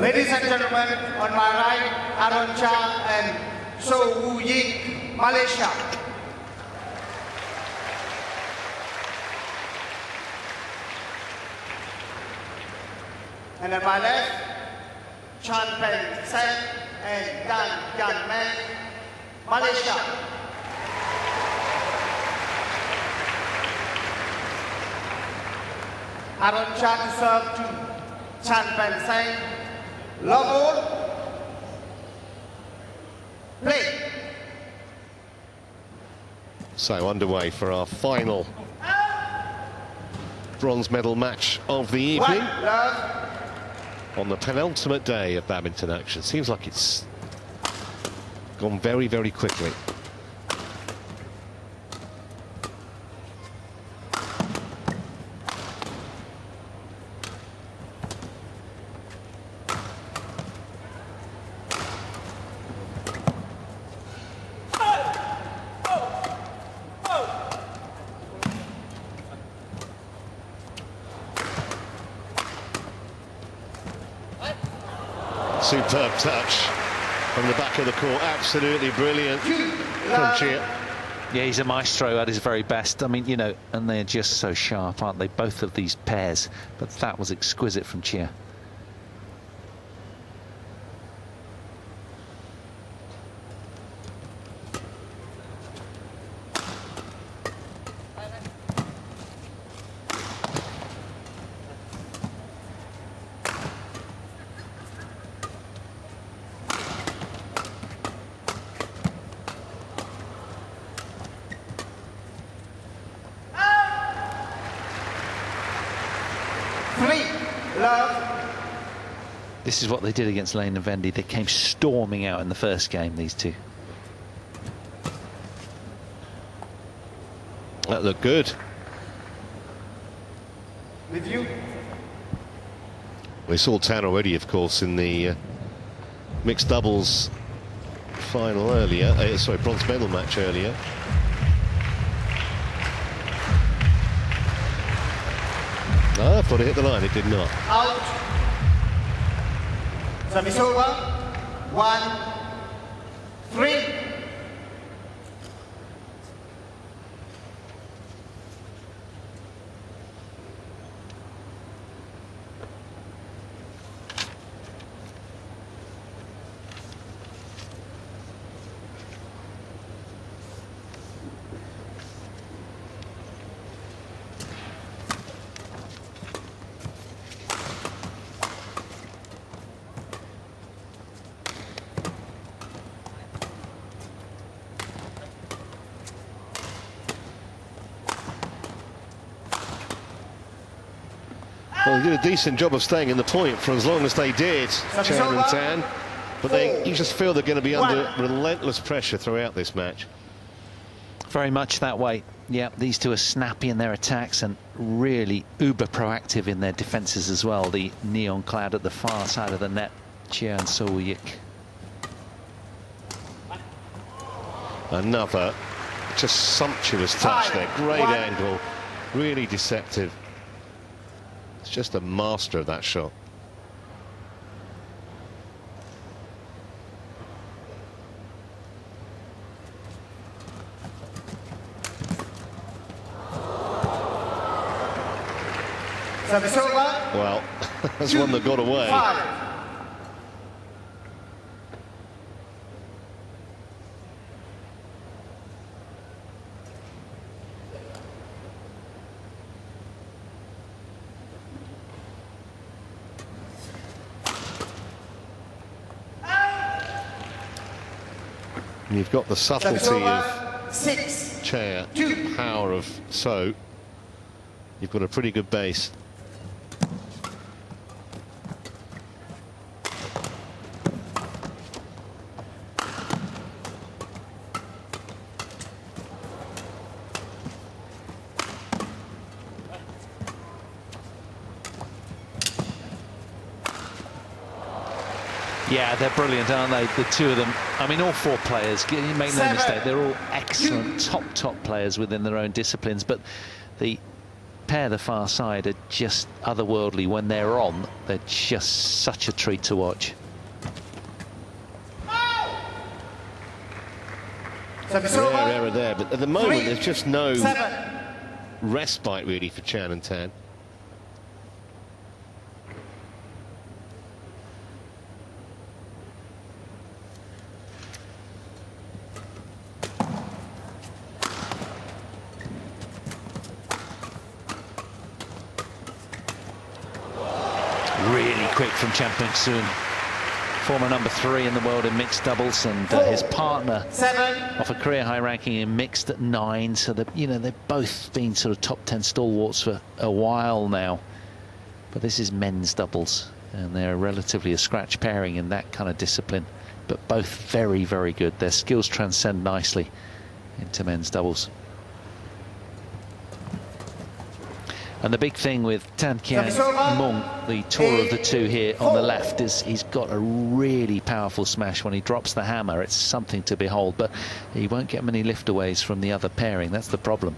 Ladies and gentlemen, on my right, Aaron-SOH and Wooi, Malaysia. And on my left, Peng and Meng, Malaysia. Aaron-SOH to serve to Peng. Love all. Play. So underway for our final bronze medal match of the evening. On the penultimate day of badminton action. Seems like it's gone very, very quickly. Superb touch from the back of the court, absolutely brilliant from CHIA. Yeah, he's a maestro at his very best. I mean, you know, and they're just so sharp, aren't they, both of these pairs? But that was exquisite from CHIA. This is what they did against Lane and Vendy. They came storming out in the first game, these two. That looked good. With you. We saw Tan already, of course, in the mixed doubles final earlier. Sorry, bronze medal match earlier. No, I thought it hit the line. It did not. Out. Service over. 1, 3. Well, they did a decent job of staying in the point for as long as they did, Chan and Tan. But you just feel they're going to be under relentless pressure throughout this match. Very much that way. Yeah, these two are snappy in their attacks and really uber proactive in their defences as well. The neon cloud at the far side of the net, CHIA and Wooi. Another just sumptuous touch there. Great angle, really deceptive. It's just a master of that shot. Service over. Well, that's one that got away. 5. You've got the subtlety of 6, CHIA, the power of So. You've got a pretty good base. Yeah, they're brilliant, aren't they? The two of them. I mean, all four players, you make no mistake, they're all excellent, top players within their own disciplines. But the pair the far side are just otherworldly. When they're on, they're just such a treat to watch. Rare error there, but at the moment there's just no 7. respite really for Chan and Tan. Really quick from Peng, former number 3 in the world in mixed doubles, and his partner 7. off a career high ranking in mixed at 9. So that, you know, they've both been sort of top 10 stalwarts for a while now. But this is men's doubles, and they're relatively a scratch pairing in that kind of discipline. But both very, very good. Their skills transcend nicely into men's doubles. And the big thing with Tan Kian Meng, the taller of the two here on the left, is he's got a really powerful smash. When he drops the hammer, it's something to behold, but he won't get many liftaways from the other pairing. That's the problem.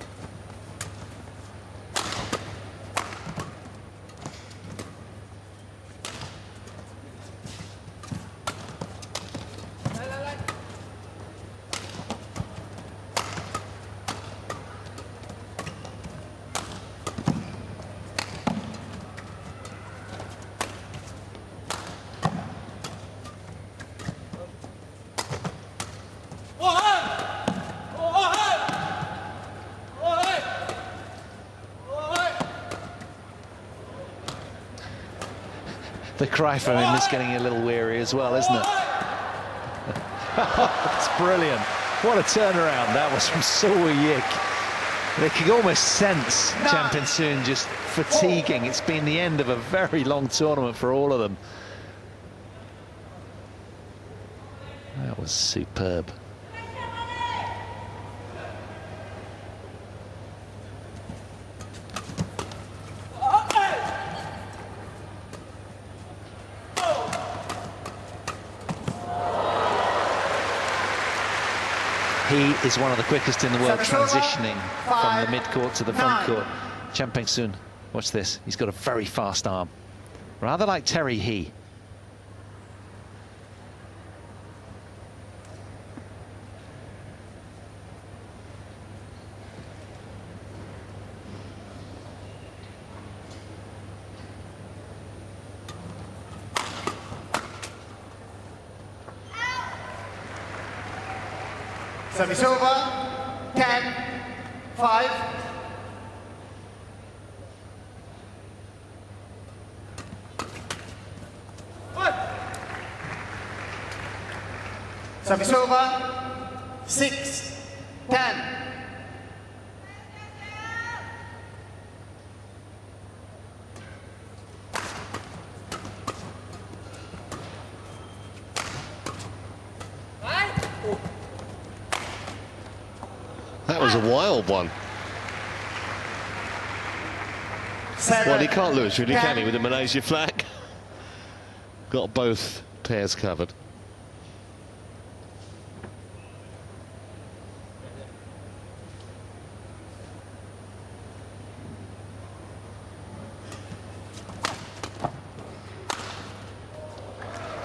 The cry from him is getting a little weary as well, isn't it? It's brilliant. What a turnaround that was from Wooi. They could almost sense Peng just fatiguing. It's been the end of a very long tournament for all of them. That was superb. He is one of the quickest in the world transitioning from the mid-court to the front court. Peng, watch this. He's got a very fast arm. Rather like Terry He. Service over. 10, 5. Service over. 6, 10. That was a wild one. 7, Well, he can't lose, really, 10. can he, with the Malaysia flag? Got both pairs covered.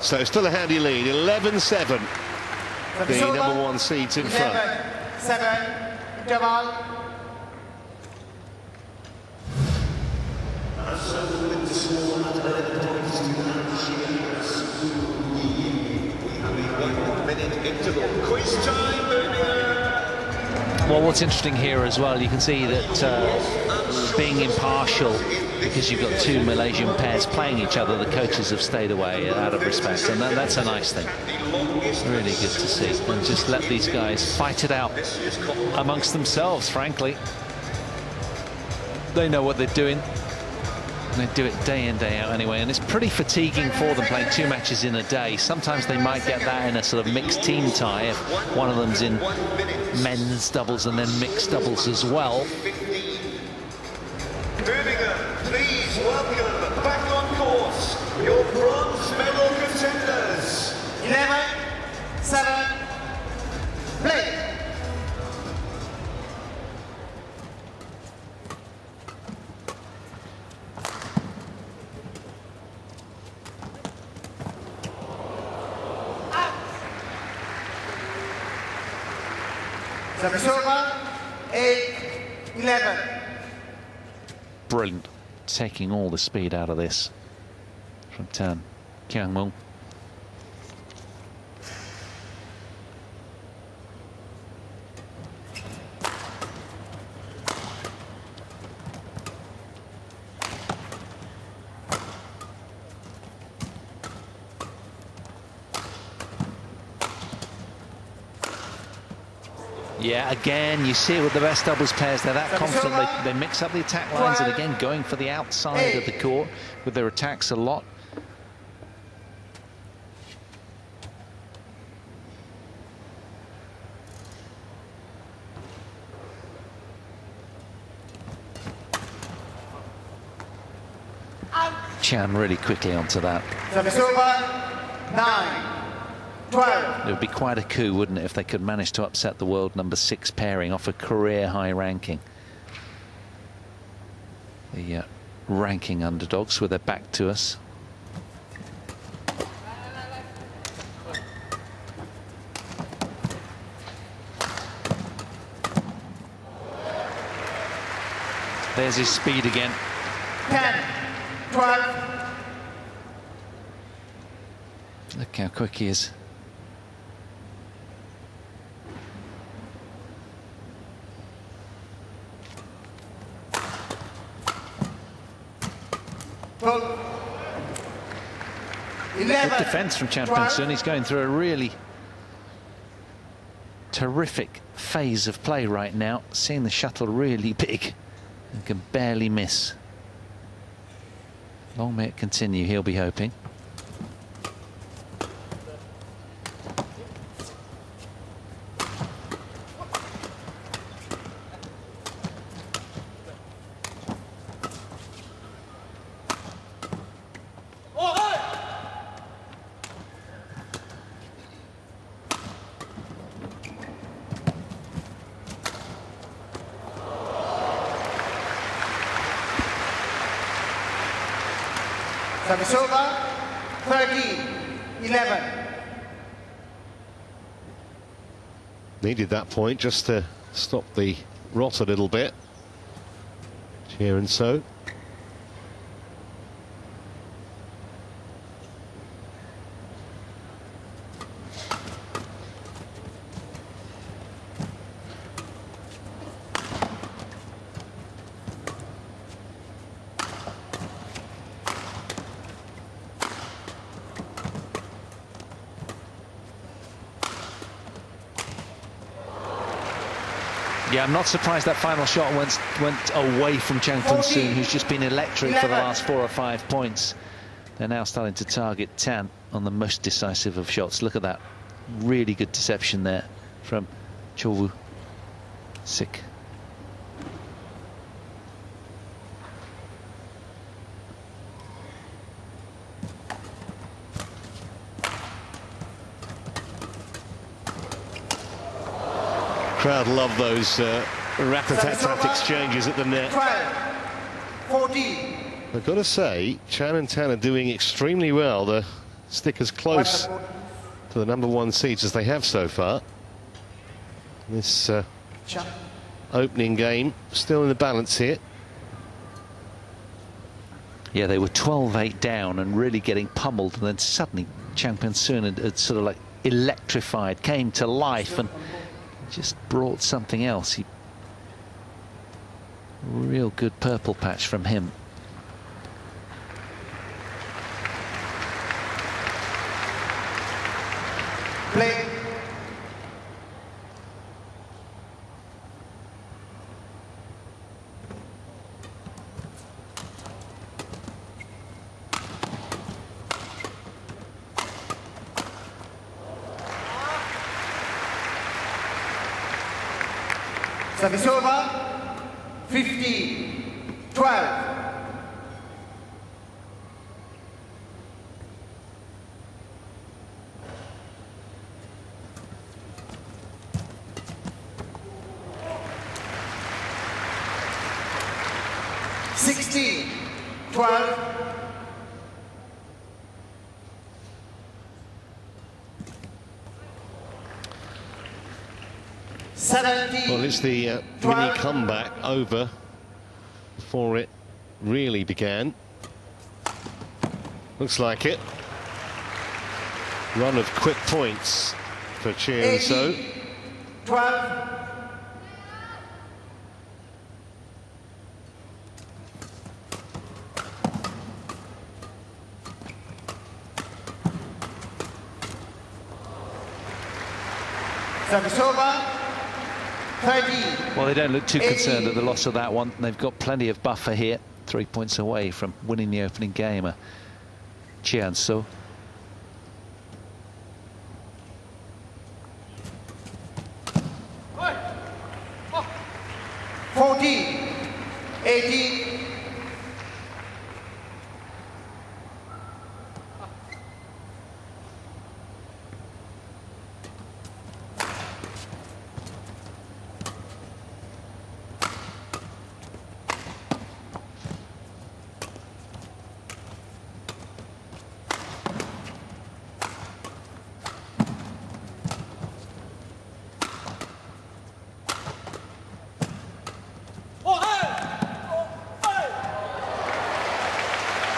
So still a handy lead, 11-7. The number 1 seeds in front. 7, Jamal. Well, what's interesting here as well, you can see that being impartial, because you've got two Malaysian pairs playing each other, the coaches have stayed away out of respect, and that's a nice thing. Really good to see, and just let these guys fight it out amongst themselves, frankly. They know what they're doing, and they do it day in, day out anyway, and it's pretty fatiguing for them playing 2 matches in a day. Sometimes they might get that in a sort of mixed team tie if one of them's in men's doubles and then mixed doubles as well. Birmingham, please welcome back on course your bronze medal contenders. 11, 7, play. Service over, 8-11. Brilliant. Taking all the speed out of this from Teng. Kian. Yeah, again, you see it with the best doubles pairs. They're that confident. They mix up the attack lines and again going for the outside of the court with their attacks a lot. Kian really quickly onto that. Service over, 9-12. It would be quite a coup, wouldn't it, if they could manage to upset the world #6 pairing off a career high ranking. The ranking underdogs with their back to us. There's his speed again. 10-12. Look how quick he is. Good defence from Peng. He's going through a really terrific phase of play right now, seeing the shuttle really big and can barely miss. Long may it continue, he'll be hoping. Service over, 13-11. Needed that point just to stop the rot a little bit. Aaron-SOH. Yeah, I'm not surprised that final shot went away from Peng, who's just been electric for the last 4 or 5 points. They're now starting to target Teng on the most decisive of shots. Look at that. Really good deception there from Wooi. Sick. Crowd love those rat-a-tat-tat exchanges at the net. 12-14. I've got to say, Chan and Teng are doing extremely well to stick as close to the #1 seeds as they have so far. This opening game still in the balance here. Yeah, they were 12-8 down and really getting pummeled, and then suddenly Peng had sort of like electrified, came to life and just brought something else. Real good purple patch from him. Play. Service over, 15-12. Sixteen, 12. 17. Well, it's the mini comeback over before it really began. Looks like it. Run of quick points for Aaron-SOH. 12. Service over. 30. Well, they don't look too 18. concerned at the loss of that one. They've got plenty of buffer here. 3 points away from winning the opening game. Aaron-SOH. 14. 18.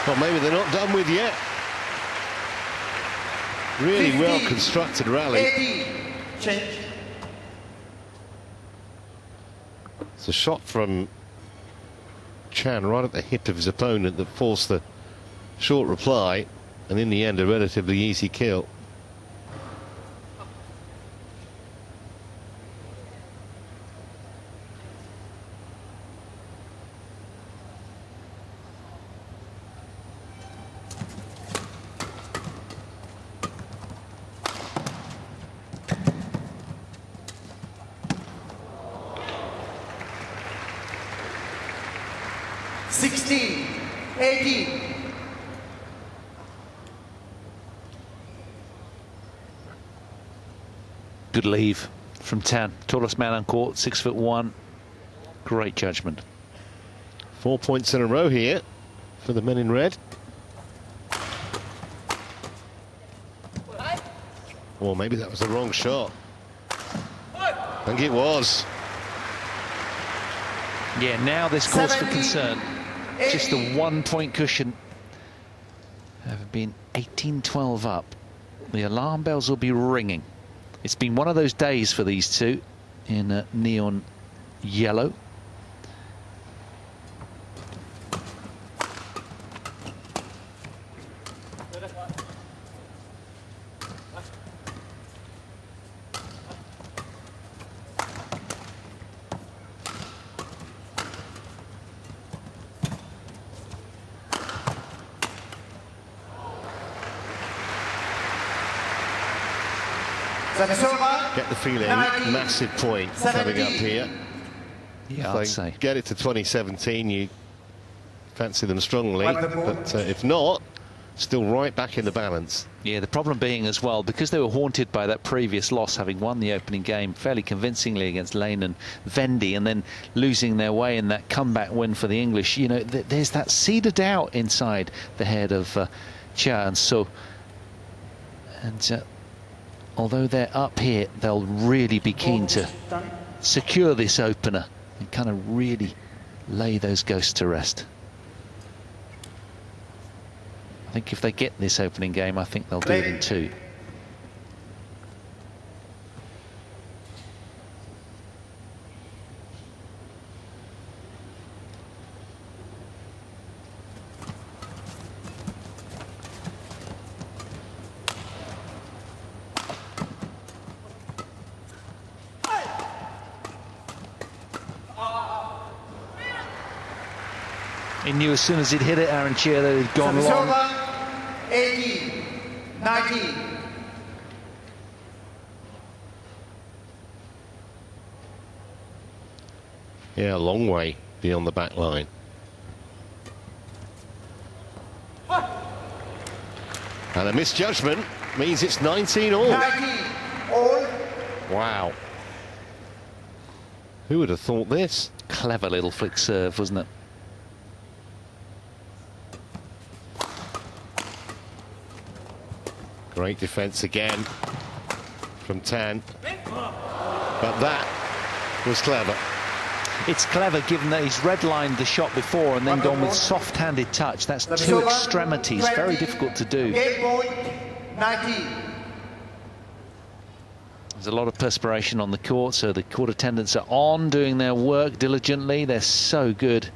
Well, maybe they're not done with yet. Really 15, well constructed rally. 18. Change. It's a shot from Chan right at the hip of his opponent that forced the short reply, and in the end a relatively easy kill. Good leave from Teng, tallest man on court, 6'1". Great judgment. 4 points in a row here for the men in red. Or maybe that was the wrong shot. I think it was. Yeah, now there's cause for 70, concern. 80. Just the 1 point cushion. Having been 18-12 up, the alarm bells will be ringing. It's been one of those days for these two in neon yellow. Get the feeling, massive point coming up here. Yeah, I'd say. Get it to 2017, you fancy them strongly, but if not, still right back in the balance. Yeah, the problem being as well, because they were haunted by that previous loss, having won the opening game fairly convincingly against Lane and Vendy, and then losing their way in that comeback win for the English, you know, there's that seed of doubt inside the head of Aaron-SOH. And although they're up here, they'll really be keen to secure this opener and kind of really lay those ghosts to rest. I think if they get this opening game, I think they'll do it in 2. He knew as soon as he'd hit it, Aaron-SOH, that he'd gone long. 80, 90. Yeah, a long way beyond the back line. And a misjudgment means it's 19 all. 90 all. Wow. Who would have thought this? Clever little flick serve, wasn't it? Great defence again from Teng. But that was clever. It's clever given that he's redlined the shot before and then gone with soft-handed touch. That's two extremities, very difficult to do. Game point 19. There's a lot of perspiration on the court, so the court attendants are on, doing their work diligently. They're so good.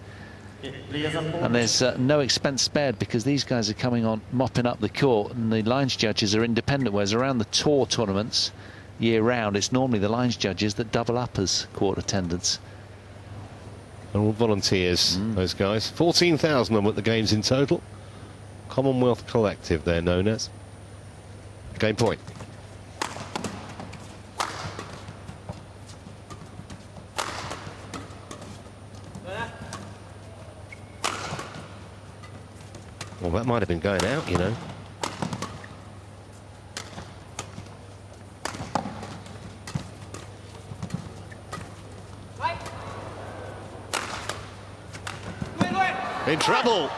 And there's no expense spared because these guys are coming on, mopping up the court, and the lines judges are independent, whereas around the tour tournaments year-round, it's normally the lines judges that double up as court attendants. And all volunteers, those guys. 14,000 of them at the games in total. Commonwealth Collective, they're known as. Game point. Well, that might have been going out, you know. In trouble.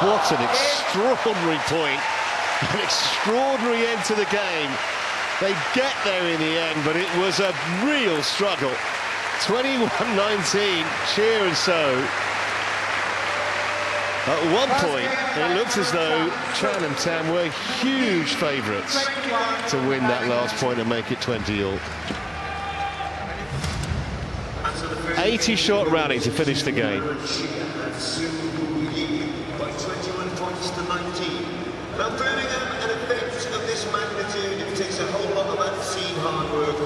What an extraordinary point, an extraordinary end to the game. They get there in the end, but it was a real struggle. 21-19, CHIA and SOH. At one point, it looked as though Chan and Teng were huge favourites to win that last point and make it 20-all. 80-shot rally to finish the game. Now, Birmingham, an event of this magnitude, it takes a whole lot of unseen hard work.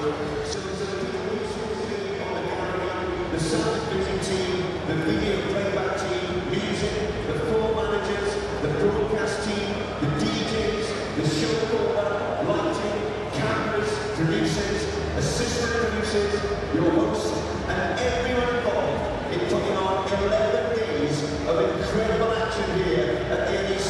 The sound fitting team, the video playback team, music, the floor managers, the broadcast team, the DJs, the show caller, lighting, cameras, producers, assistant producers, your hosts, and everyone involved in putting on 11 days of incredible action here at the NEC.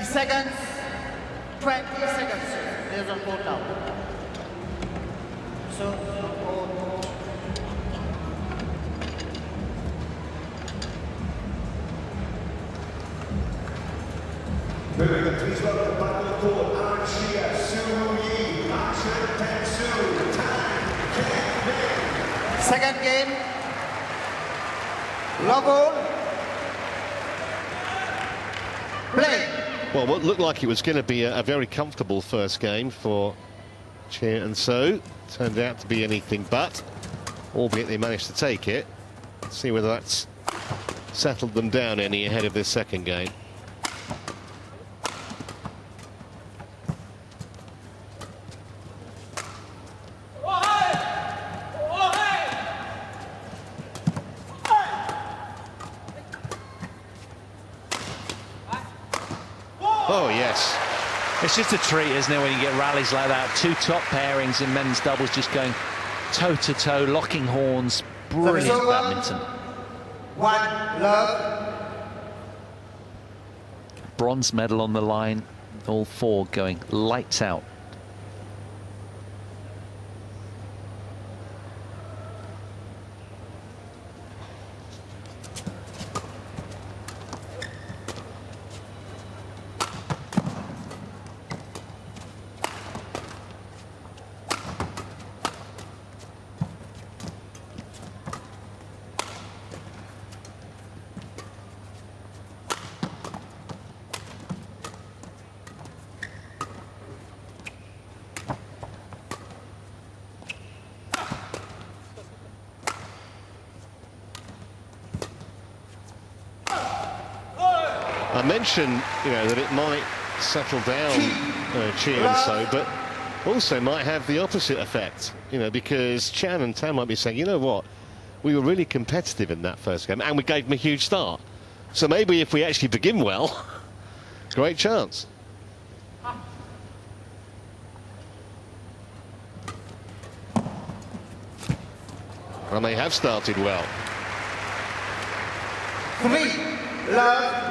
Seconds. 20 seconds. There's a fourth out. So, Birmingham, please welcome back on the court, Aaron-SOH, Wooi, Peng. Second game. Love all. Play. Well, what looked like it was going to be a very comfortable first game for CHIA and SOH turned out to be anything but, albeit they managed to take it. Let's see whether that's settled them down any ahead of this second game. Oh, yes. It's just a treat, isn't it, when you get rallies like that? Two top pairings in men's doubles just going toe-to-toe, locking horns. Brilliant badminton. One love. Bronze medal on the line. All four going lights out. I mentioned, you know, that it might settle down Aaron-SOH, but also might have the opposite effect, you know, because Kian and Teng might be saying, you know what, we were really competitive in that first game and we gave them a huge start. So maybe if we actually begin well, great chance. And they have started well. 3 love.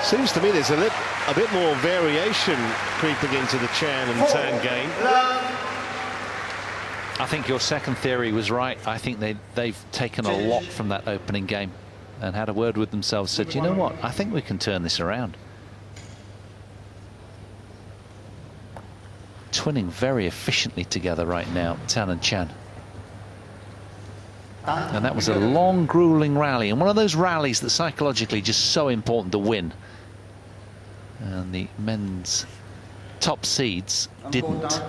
Seems to me there's a bit more variation creeping into the Kian and Teng game. I think your second theory was right. I think they've taken a lot from that opening game and had a word with themselves, said, you know what, I think we can turn this around. Twinning very efficiently together right now, Teng and Kian. And that was a long, grueling rally, and one of those rallies that psychologically just so important to win. And the men's top seeds didn't.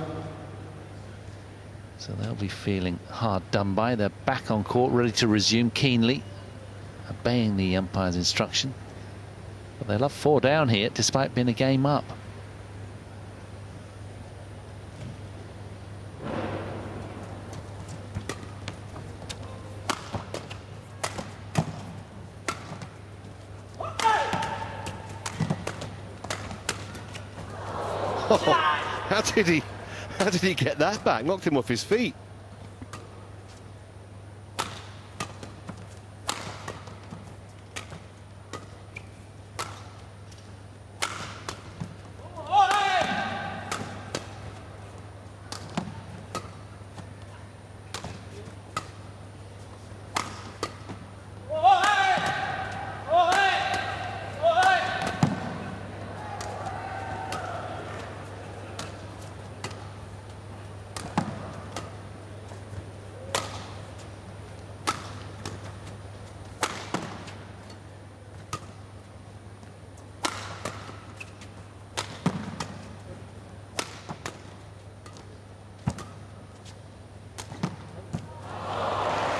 So they'll be feeling hard done by. They're back on court, ready to resume keenly, obeying the umpire's instruction. But they'll have 4 down here, despite being a game up. Oh, how did he get that back? Knocked him off his feet.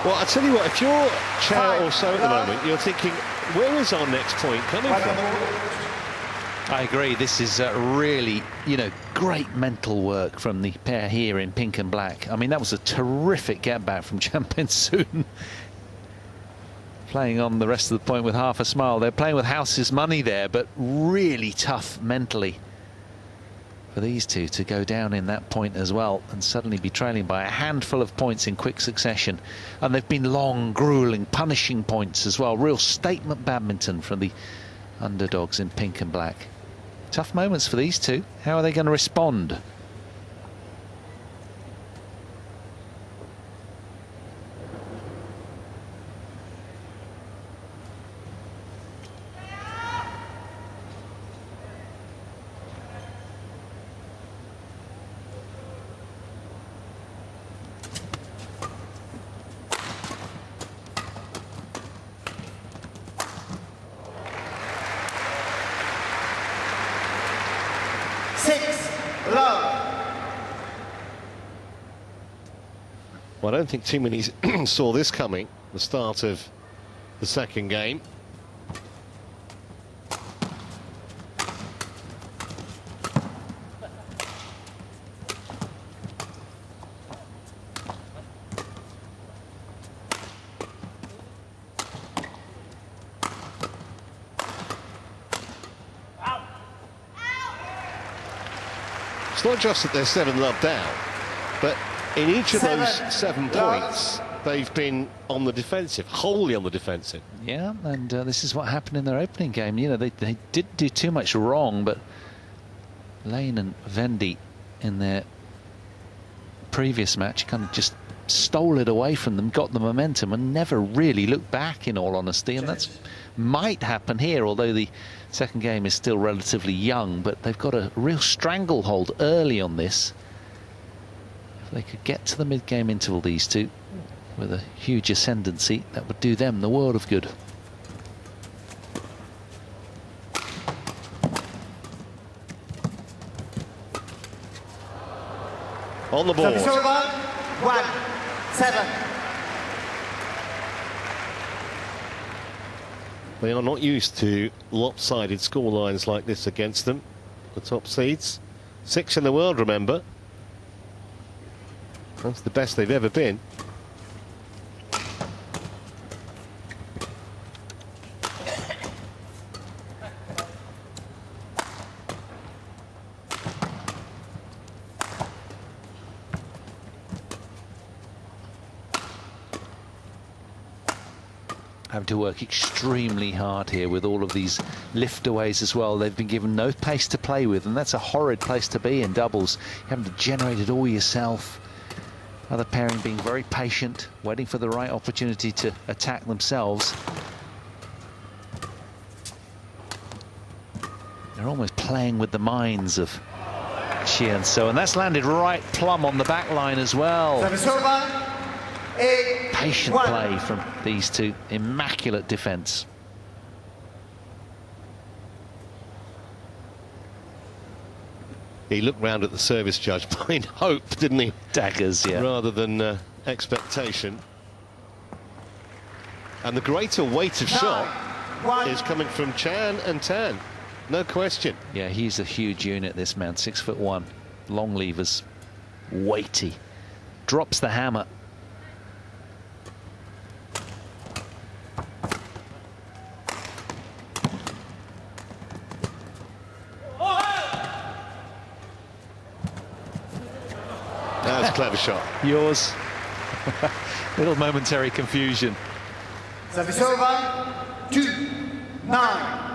Well, I tell you what, if you're CHIA or so at the moment, you're thinking, where is our next point coming from? I agree. This is really, you know, great mental work from the pair here in pink and black. I mean, that was a terrific get back from Champion Soon. Playing on the rest of the point with half a smile. They're playing with house's money there, but really tough mentally for these two to go down in that point as well and suddenly be trailing by a handful of points in quick succession. And they've been long, grueling, punishing points as well. Real statement badminton from the underdogs in pink and black. Tough moments for these two. How are they going to respond? Well, I don't think too many saw this coming, the start of the second game. It's not just that they're 7-love down, but in each of those 7 points, they've been on the defensive, wholly on the defensive. Yeah, and this is what happened in their opening game. You know, they didn't do too much wrong, but Lane and Vendy in their previous match kind of just stole it away from them, got the momentum, and never really looked back, in all honesty. And that's might happen here, although the second game is still relatively young. But they've got a real stranglehold early on this. If they could get to the mid-game interval, these two, with a huge ascendancy, that would do them the world of good. On the board. 1-7. They are not used to lopsided scorelines like this against them, the top seeds. 6 in the world, remember. That's the best they've ever been. Having to work extremely hard here with all of these liftaways as well. They've been given no pace to play with, and that's a horrid place to be in doubles. You're having to generate it all yourself. Other pairing being very patient, waiting for the right opportunity to attack themselves. They're almost playing with the minds of Kian. And that's landed right plumb on the back line as well. Patient play from these two. Immaculate defence. He looked round at the service judge in hope, didn't he? Daggers, yeah. Rather than expectation. And the greater weight of shot is coming from Chan and Tan. No question. Yeah, he's a huge unit, this man. 6'1". Long levers. Weighty. Drops the hammer. That's a clever shot. Yours. Little momentary confusion. Service over. 2-9.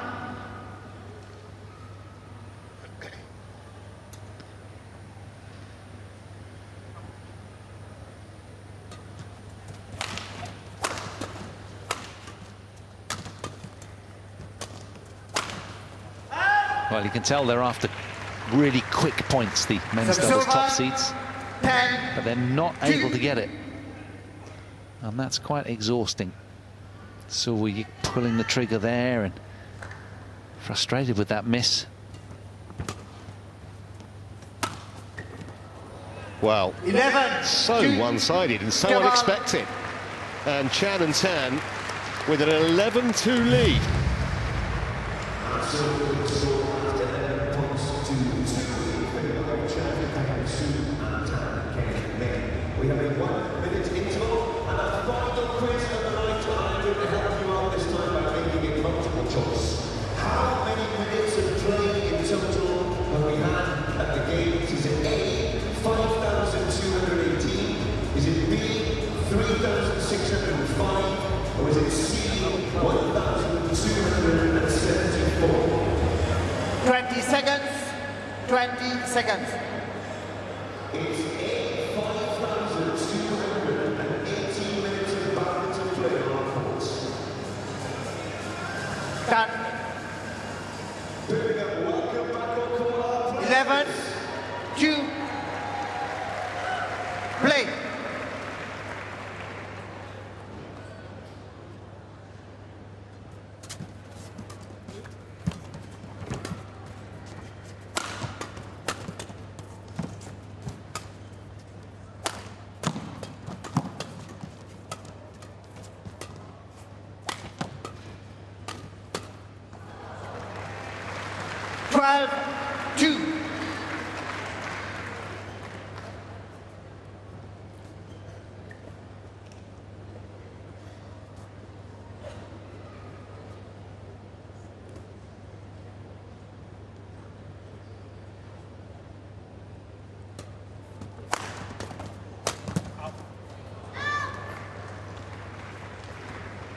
Well, you can tell they're after really quick points, the men's doubles top seeds, but they're not able to get it. And that's quite exhausting. So we're pulling the trigger there and frustrated with that miss. Well, 11. so one-sided and so unexpected. And Chan and Tan with an 11-2 lead. We have a 1-minute interval and a final quiz of the night. I'm going to help you out this time by making a multiple choice. How many minutes of play in total have we had at the games? Is it A, 5,218? Is it B, 3,605? Or is it C, 1,274? 20 seconds. 20 seconds. It's A, 5,218 minutes of badminton play on our courts. Done. Birmingham, welcome back on court. 11, 2, play.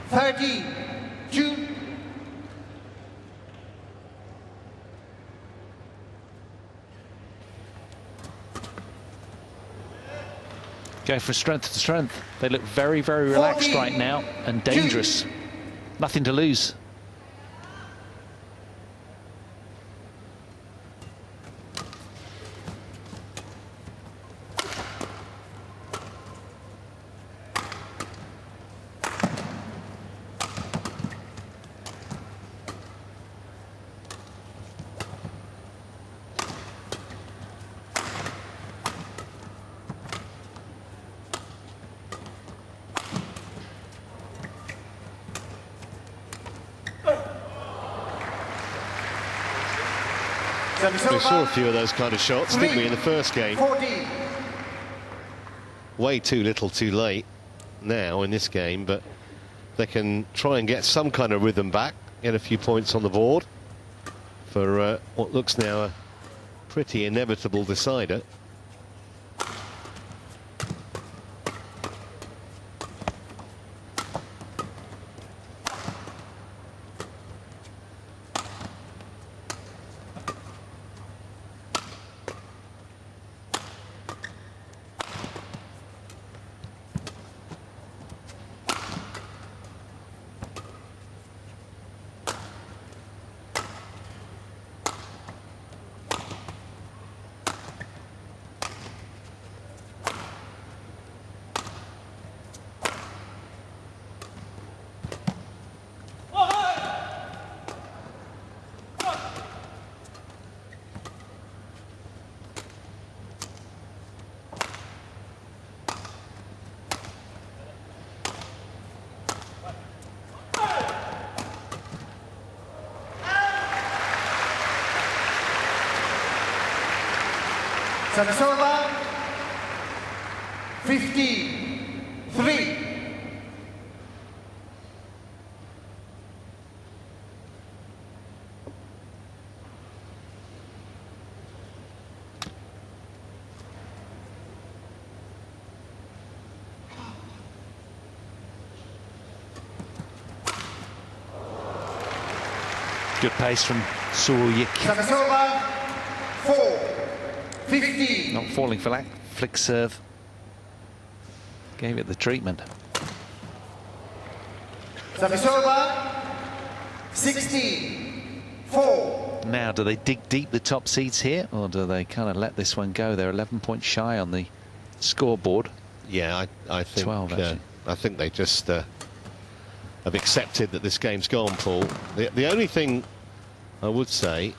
32. Go for strength to strength. They look very, very relaxed right now and dangerous. Nothing to lose. We saw a few of those kind of shots, didn't we, in the first game? 40. Way too little too late now in this game, but they can try and get some kind of rhythm back, get a few points on the board for what looks now a pretty inevitable decider. Service over. 53. Good pace from Wooi. Service over. 4-15. Not falling for that flick serve. Gave it the treatment. Service over. 16-4. Now, do they dig deep the top seeds here, or do they kind of let this one go? They're 11 points shy on the scoreboard. Yeah, I think 12, actually. I think they just have accepted that this game's gone, Paul. The only thing I would say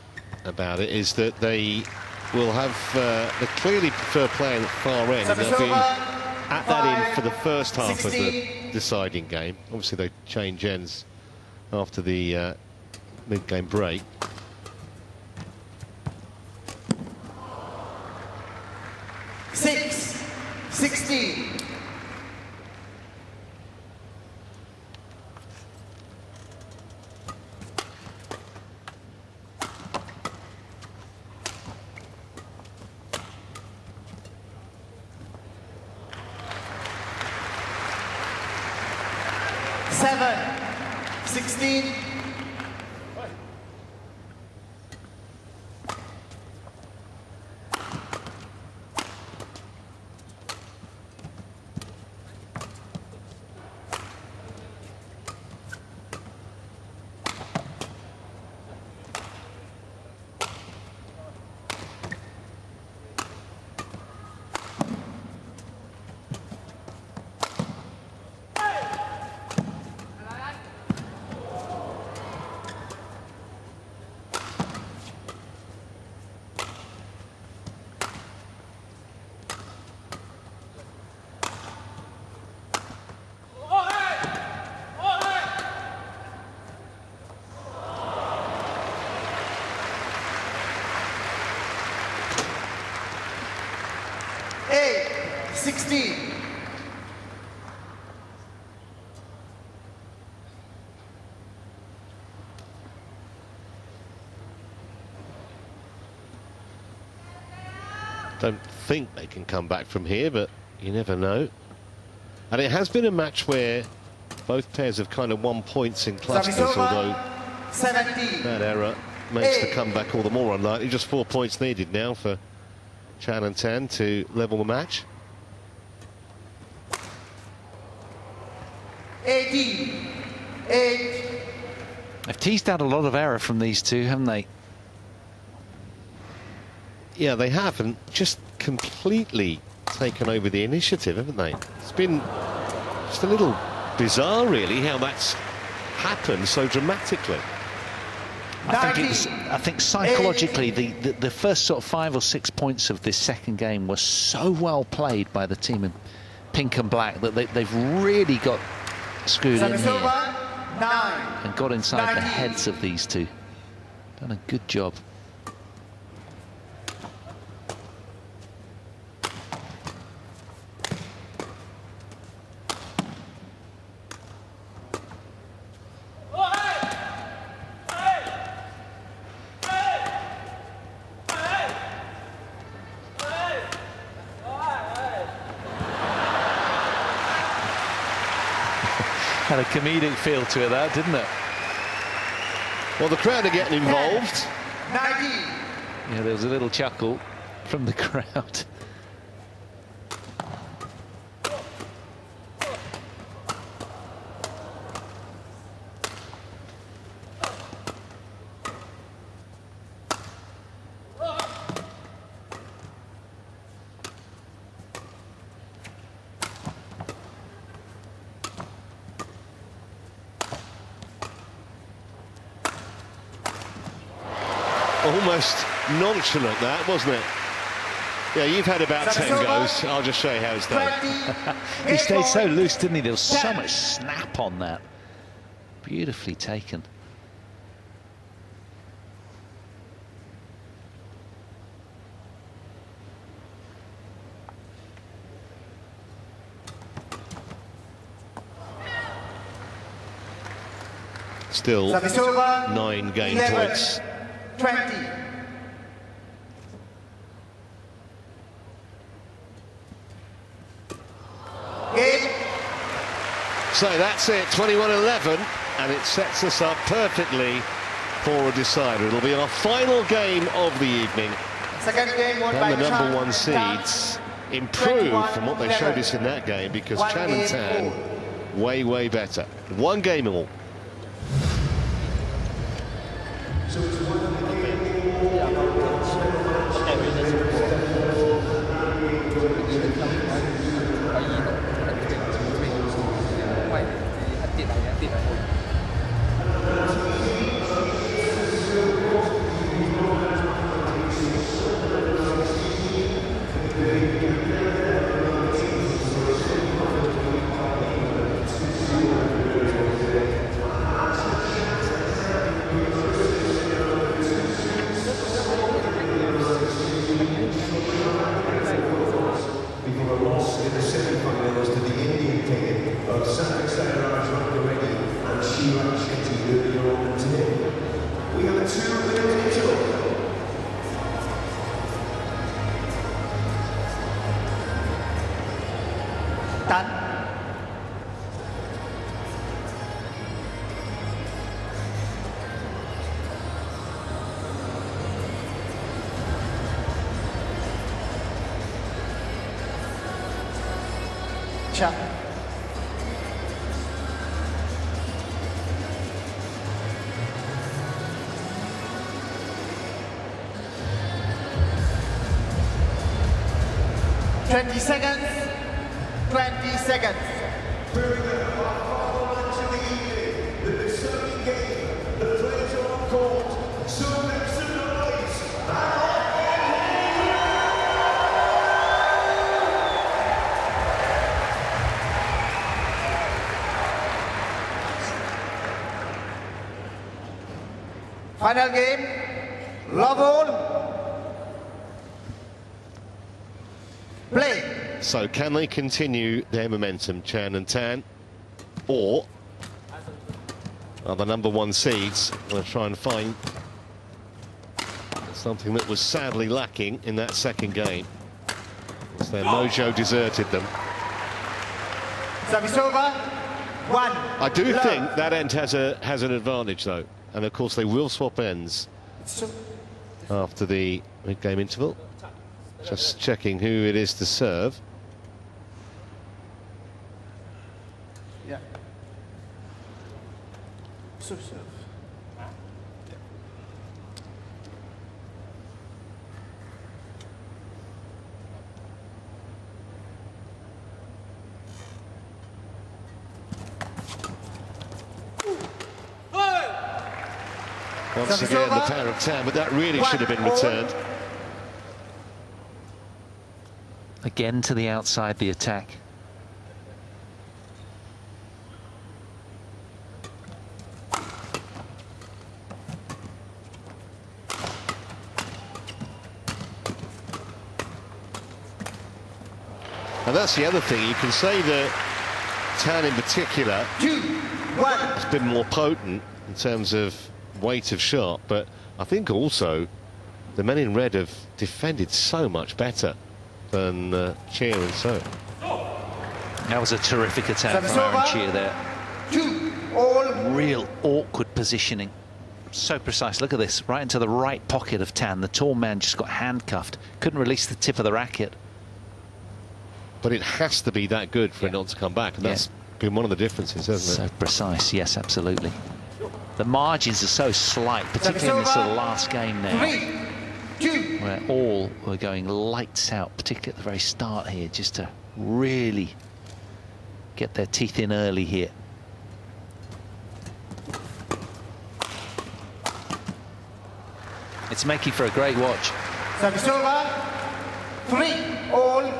about it is that they will have they clearly prefer playing at far end. They'll be at that end for the first half of the deciding game. Obviously, they change ends after the mid-game break. Six, 16. Seven, 16. Eight, 16. Don't think they can come back from here, but you never know. And it has been a match where Both pairs have kind of won points in clusters, although 17. that error makes the comeback all the more unlikely. Just 4 points needed now for Chan and Tan to level the match. 18. 8. They've teased out a lot of error from these two, haven't they? Yeah, they have, and just completely taken over the initiative, haven't they? It's been just a little bizarre, really, how that's happened so dramatically. I think psychologically, the first sort of 5 or 6 points of this second game were so well played by the team in pink and black that they've really got screwed in here and got inside the heads of these two. Done a good job. Had a comedic feel to it, that, didn't it? Well, the crowd are getting involved. 19. Yeah, there was a little chuckle from the crowd. Almost nonchalant, that, wasn't it? Yeah, you've had about 10 goes. I'll just show you how it's done. He stayed so loose, didn't he? There was so much snap on that. Beautifully taken. Still 9 game 11. points. 20. Game. So that's it, 21-11, and it sets us up perfectly for a decider. It'll be our final game of the evening. Second game won by And the number Chan 1 seeds improve from what they showed us in that game, because Chan and Tan way better. 1 game all. So it's one of the Cha. Twenty seconds. 20 seconds. Birmingham, our final match of the evening, the deciding game, the players are on court, so make some noise, and Final game. Love all. Play. So can they continue their momentum, Chan and Tan, or are the number 1 seeds going to try and find something that was sadly lacking in that second game, as their mojo deserted them? Service over. 1. I do love. think that end has an advantage, though. And, of course, they will swap ends after the mid-game interval. Just checking who it is to serve. Yeah. Serve. Once again, the pair of 10, but that really should have been returned. Again to the outside, the attack. And that's the other thing. You can say that Tan in particular 2, 1. has been more potent in terms of weight of shot, but I think also the men in red have defended so much better than CHIA and so. That was a terrific attack from Aaron-SOH there. 2 all. Real awkward positioning. So precise. Look at this, right into the right pocket of Tan. The tall man just got handcuffed. Couldn't release the tip of the racket. But it has to be that good for it not to come back, and that's been one of the differences, hasn't it? So precise, yes, absolutely. The margins are so slight, particularly in this sort of last game now, 3, 2. where all were going lights out, particularly at the very start here, just to really get their teeth in early here. It's making for a great watch. Service over. 3 all.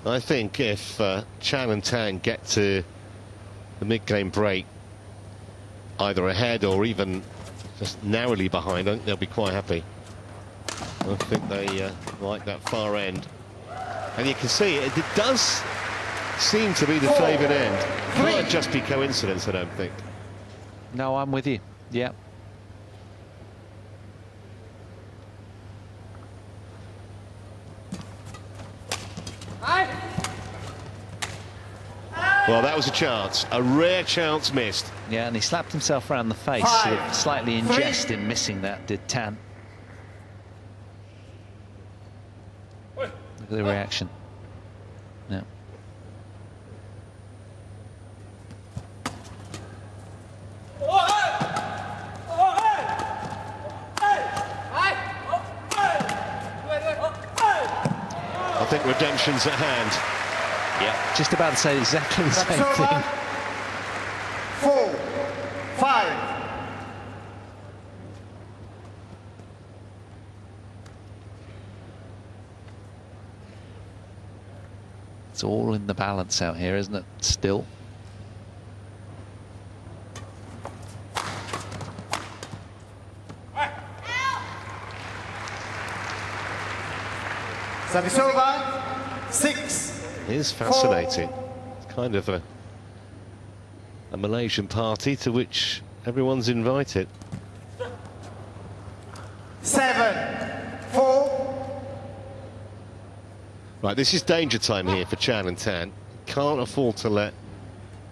I think if Chan and Tang get to the mid-game break either ahead or even just narrowly behind, I think they'll be quite happy. I think they like that far end. And you can see it does seem to be the favoured end. Can't just be coincidence, I don't think. No, I'm with you. Yeah. Well, that was a chance, a rare chance missed. Yeah, and he slapped himself around the face, sort of slightly in jest in missing that, did Tan. Look at the reaction. Yeah. I think redemption's at hand. Yeah, just about to say exactly the same thing. 4, 5. It's all in the balance out here, isn't it? Still. Service over. 6. It is fascinating. It's kind of a Malaysian party to which everyone's invited. 7, 4. Right, this is danger time here for Chan and Tan. Can't afford to let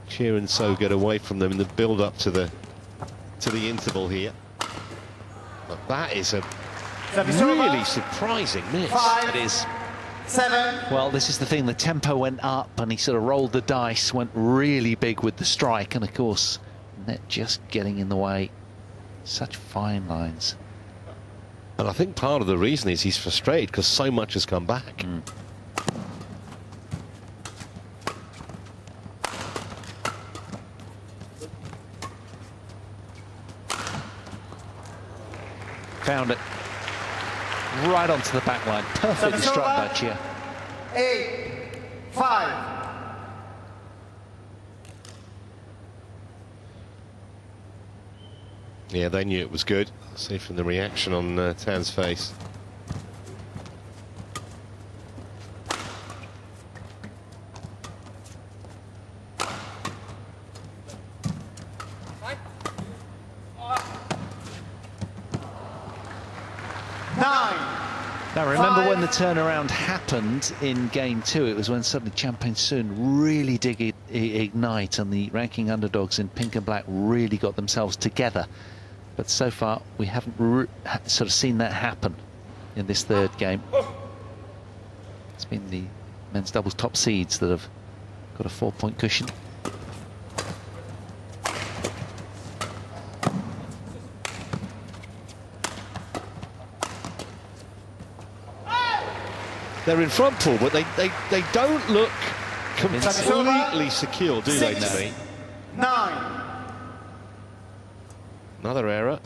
CHIA and So get away from them in the build-up to the interval here. But that is a really surprising miss. 5. It is. 7. Well, this is the thing. The tempo went up, and he sort of rolled the dice, went really big with the strike, and of course, net just getting in the way. Such fine lines. And I think part of the reason is he's frustrated because so much has come back. Found it. Right onto the back line. Perfectly struck by CHIA. 8, 5. Yeah, they knew it was good. See from the reaction on Tan's face. Now remember when the turnaround happened in game 2, it was when suddenly Champagne Soon really dig ignite, and the ranking underdogs in pink and black really got themselves together. But so far, we haven't sort of seen that happen in this third game. It's been the men's doubles top seeds that have got a 4-point cushion. They're in front, Paul, but they don't look completely secure, do they, to me? 9. Another error.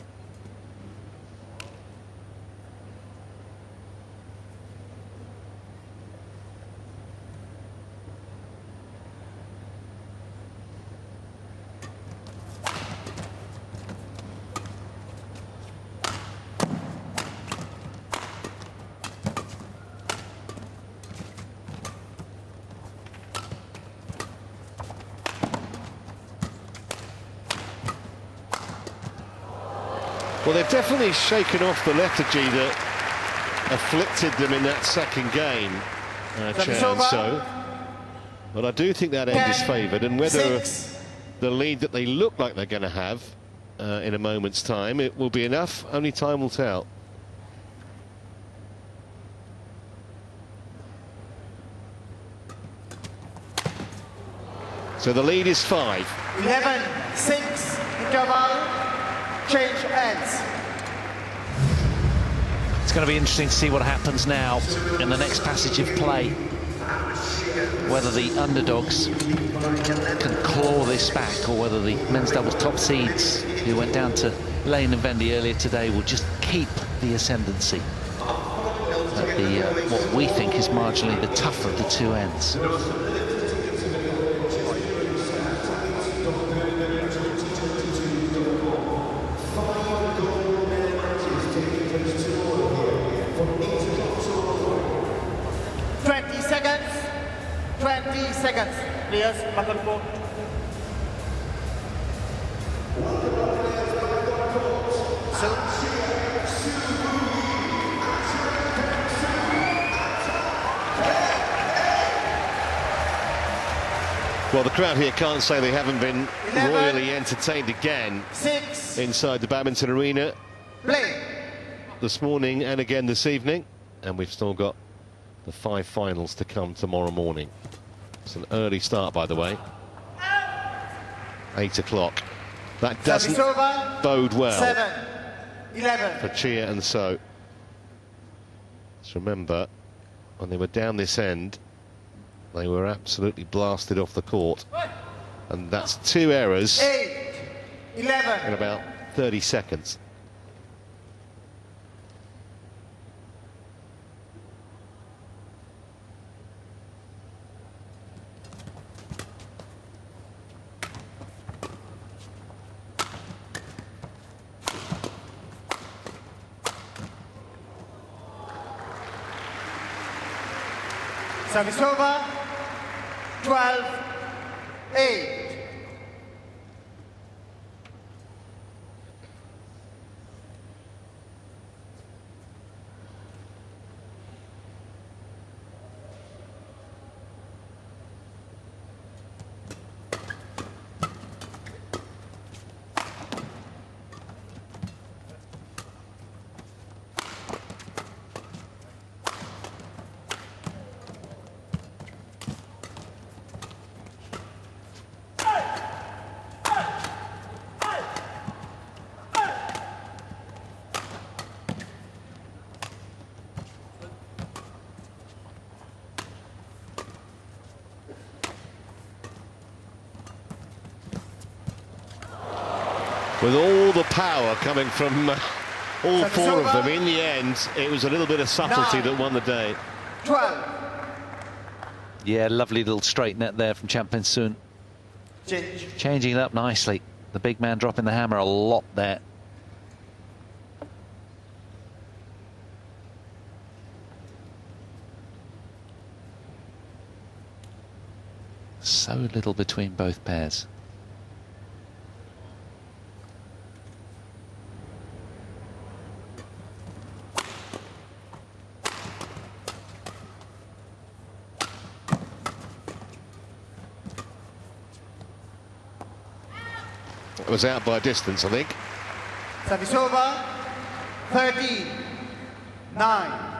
Well, they've definitely shaken off the lethargy that afflicted them in that second game, CHIA. But I do think that end is favoured, and whether the lead that they look like they're going to have in a moment's time, it will be enough, only time will tell. So the lead is 5. 11-6 interval. Change ends. It's going to be interesting to see what happens now in the next passage of play. Whether the underdogs can claw this back, or whether the men's doubles top seeds who went down to Lane and Vendy earlier today will just keep the ascendancy at the what we think is marginally the tougher of the two ends. Players, buckle court. Well, the crowd here can't say they haven't been royally entertained again 6 inside the badminton arena play this morning and again this evening, and we've still got the 5 finals to come tomorrow morning. It's an early start, by the way. 8 o'clock. That doesn't bode well 7-11 for CHIA and So. Let's remember, when they were down this end, they were absolutely blasted off the court. And that's 2 errors 8-11 in about 30 seconds. Service over. 12-8. With all the power coming from all 4 of them, in the end, it was a little bit of subtlety that won the day. 12. Yeah, lovely little straight net there from Champin-Sun. Changing it up nicely. The big man dropping the hammer a lot there. So little between both pairs. It was out by a distance, I think. Service over. 13-9.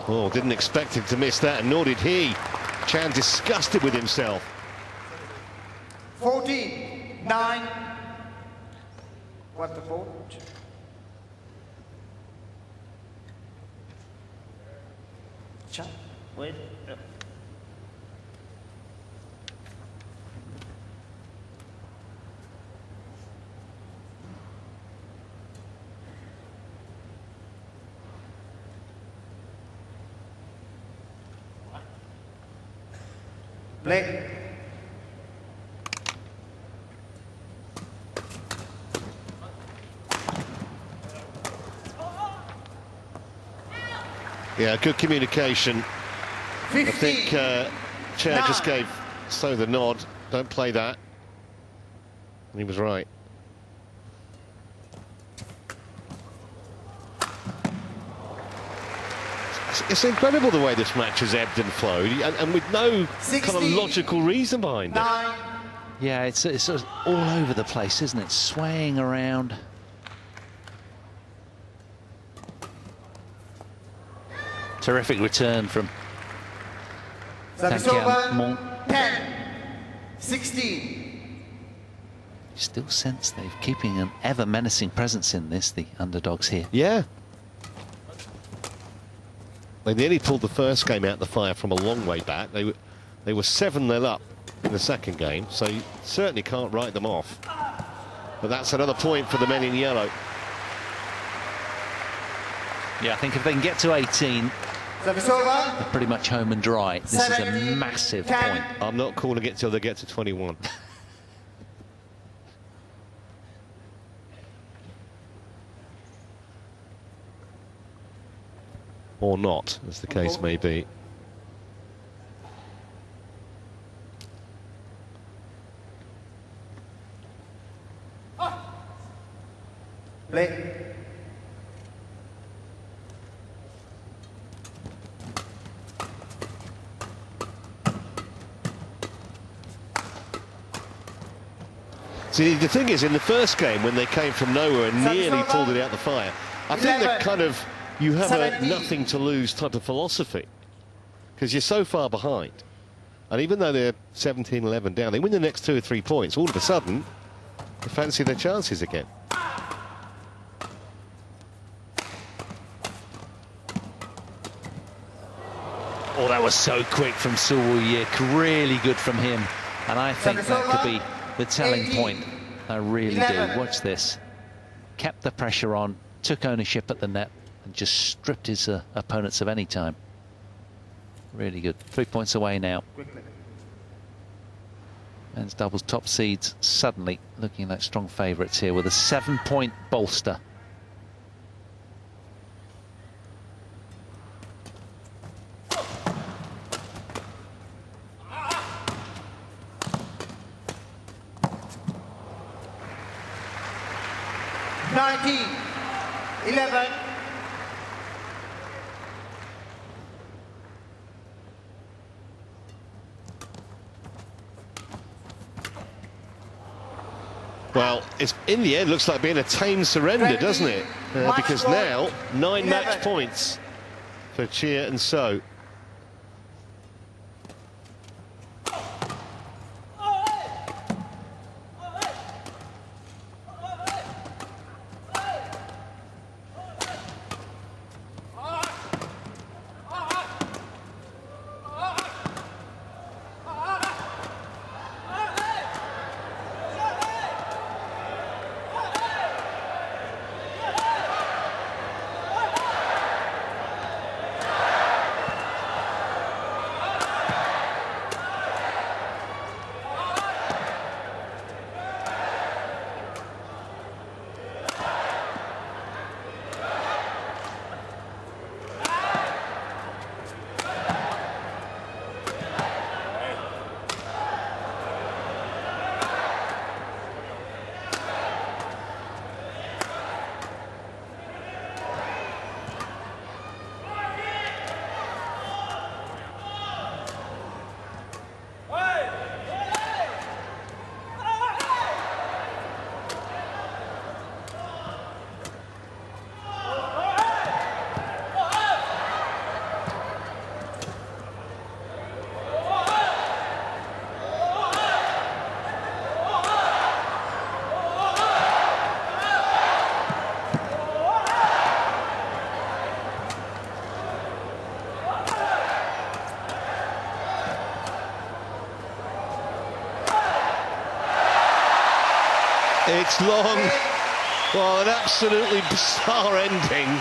Oh, didn't expect him to miss that, and nor did he. Chan disgusted with himself. 14-9. What the court? Chan, wait. Play. Yeah, good communication. 15, I think Chair just gave So the nod. Don't play that. And he was right. It's incredible the way this match has ebbed and flowed, and with no 16, kind of logical reason behind it. 9. Yeah, it's sort of all over the place, isn't it? Swaying around. Terrific return from Service Kian, over. Meng. 10-16. You still sense they're keeping an ever menacing presence in this, the underdogs here. Yeah. They nearly pulled the first game out the fire from a long way back. They were 7-0 up in the second game, so you certainly can't write them off. But that's another point for the men in yellow. Yeah, I think if they can get to 18, Service over. they're pretty much home and dry. This is a massive 10. point. I'm not calling it till they get to 21. Or not, as the case may be. Play. See, the thing is, in the first game, when they came from nowhere and nearly pulled it out the fire, I think that kind of, you have a nothing to lose type of philosophy, because you're so far behind. And even though they're 17-11 down, they win the next 2 or 3 points, all of a sudden, they fancy their chances again. Oh, that was so quick from Wooi. Really good from him. And I think that could be the telling point. I really do. Watch this. Kept the pressure on, took ownership at the net, and just stripped his opponents of any time. Really good. 3 points away now. Men's doubles top seeds suddenly looking like strong favourites here with a 7-point bolster. Well, it's in the end looks like being a tame surrender, doesn't it? Because now 9 match points for CHIA and So. It's long. Well, an absolutely bizarre ending.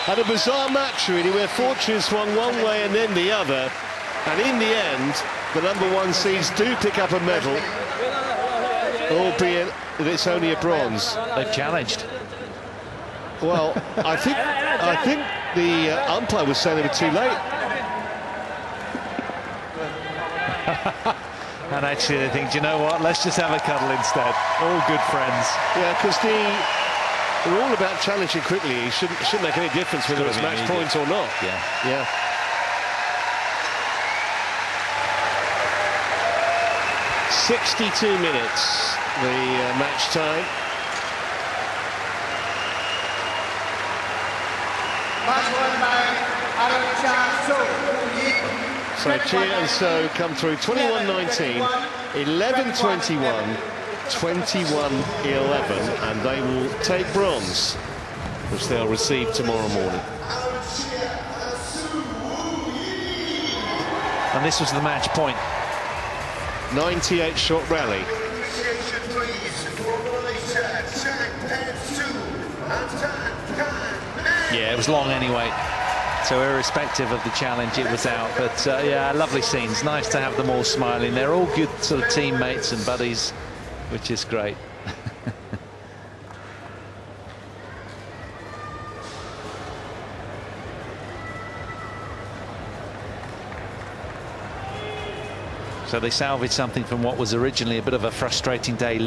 And a bizarre match, really, where fortune swung one way and then the other. And in the end, the #1 seeds do pick up a medal, albeit that it's only a bronze. They've challenged. Well, I think the umpire was saying they were too late. And actually they think, do you know what, let's just have a cuddle instead. All good friends. Yeah, because they're all about challenging quickly. It shouldn't make any difference whether it's match point or not. Yeah. 62 minutes, the match time. Match won by Aaron-SOH. So CHIA come through 21-19, 11-21, 21-11, and they will take bronze, which they'll receive tomorrow morning. And this was the match point. 98 shot rally. Yeah, it was long anyway. So irrespective of the challenge, it was out. But yeah, lovely scenes. Nice to have them all smiling. They're all good sort of teammates and buddies, which is great. So they salvaged something from what was originally a bit of a frustrating day.